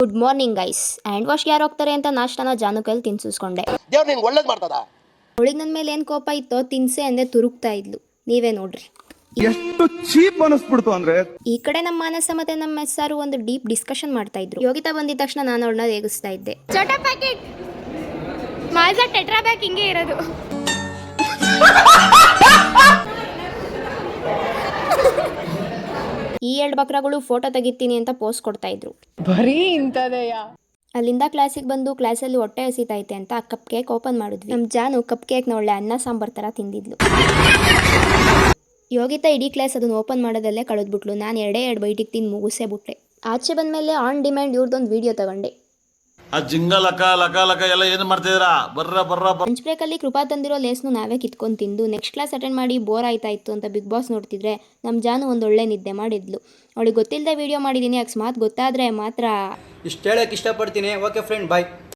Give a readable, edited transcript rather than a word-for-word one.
Good morning guys. Hand ವಾಶ್ಗೆ ಯಾರು ಹೋಗ್ತಾರೆ ಅಂತ ನಾಷ್ಟನ ಜಾನು ಕೈಲಿ ತಿನ್ಸಿಸ್ಕೊಂಡೆ. ದೇವ್ರು ನಿಂಗೆ ಒಳ್ಳೇದು ಮಾಡ್ತದ. ಅವಳಿಗೆ ನನ್ನ ಮೇಲೆ ಏನು ಕೋಪ ಇತ್ತೋ ತಿನ್ಸೆ ಅಂದೆ ತುರುಕ್ತಾ ಇದ್ಲು. ನೀವೇ ನೋಡ್ರಿ. ಎಷ್ಟು ಚೀಪ್ ಅನಿಸ್ಬಿಡ್ತು ಅಂದ್ರೆ ಈ ಕಡೆ ನಮ್ಮ ಮಾನಸ ಮತ್ತೆ ನಮ್ಮ ಎಸ್ಸಾರು ಒಂದು ಡೀಪ್ ಡಿಸ್ಕಷನ್ ಮಾಡ್ತಾ ಇದ್ರು. ಯೋಗಿತಾ ಬಂದಿದ ತಕ್ಷಣ ನಾನು ಅವಳನ್ನ ರೇಗಿಸ್ತಾ ಇದ್ದೆ. ಚೋಟಾ ಪ್ಯಾಕೆಟ್ ಮಾಜಾ ಟೆಟ್ರಾ ಪ್ಯಾಕ್ ಹಿಂಗೆ ಇರೋದು. ಈ 2 ಬಕ್ರಗಳು ಫೋಟೋ ತೆಗಿತೀನಿ ಅಂತ ಪೋಸ್ಟ್ ಕೊಡ್ತಾ ಇದ್ರು. ಬರೀ ಇಂಥದೆಯಾ? ಅಲ್ಲಿಂದ ಕ್ಲಾಸಿಗೆ ಬಂದು ಕ್ಲಾಸಲ್ಲಿ ಹೊಟ್ಟೆ ಹಸಿತೈತೆ ಅಂತ ಕಪ್ ಕೇಕ್ ಓಪನ್ ಮಾಡಿದ್ವಿ. ನಮ್ಮ ಜಾನು ಕಪ್ ಕೇಕ್ನ ಒಳ್ಳೆ ಅನ್ನ ಸಾಂಬಾರ್ ಥರ ತಿಂದಿದ್ಲು. ಯೋಗಿತಾ ಇಡೀ ಕ್ಲಾಸ್ ಅದನ್ನು ಓಪನ್ ಮಾಡೋದಲ್ಲೇ ಕಳೆದ್ಬಿಟ್ಲು. ನಾನು 2 ಬೈಟಿಗೆ ತಿಂದು ಮುಗಿಸೇ ಬಿಟ್ಟೆ. ಆಚೆ ಬಂದಮೇಲೆ ಆನ್ ಡಿಮ್ಯಾಂಡ್ ಇವ್ರದ್ದೊಂದು ವಿಡಿಯೋ ತಗೊಂಡೆ. ಆ ಜಿಂಗ ಲಕ ಲಕ ಲಕ ಎಲ್ಲ ಏನು ಮಾಡ್ತಿದ್ದೀರಾ? ಬರ್ರ ಲಂಚ್ ಬ್ರೇಕಲ್ಲಿ ಕೃಪಾ ತಂದಿರೋ ಲೇಸ್ನು ನಾವೇ ಕಿತ್ಕೊಂಡು ತಿಂದು ನೆಕ್ಸ್ಟ್ ಕ್ಲಾಸ್ ಅಟೆಂಡ್ ಮಾಡಿ ಬೋರ್ ಆಯ್ತಾ ಇತ್ತು ಅಂತ ಬಿಗ್ ಬಾಸ್ ನೋಡ್ತಿದ್ರೆ ನಮ್ಮ ಜಾನು ಒಂದು ಒಳ್ಳೆ ನಿದ್ದೆ ಮಾಡಿದ್ಲು. ಅವಳಿಗೆ ಗೊತ್ತಿಲ್ಲದೆ ವಿಡಿಯೋ ಮಾಡಿದ್ದೀನಿ. ಅಕಸ್ಮಾತ್ ಗೊತ್ತಾದರೆ ಮಾತ್ರ ಇಷ್ಟು ಹೇಳೋಕ್ಕೆ ಇಷ್ಟಪಡ್ತೀನಿ. ಓಕೆ ಫ್ರೆಂಡ್, ಬಾಯ್.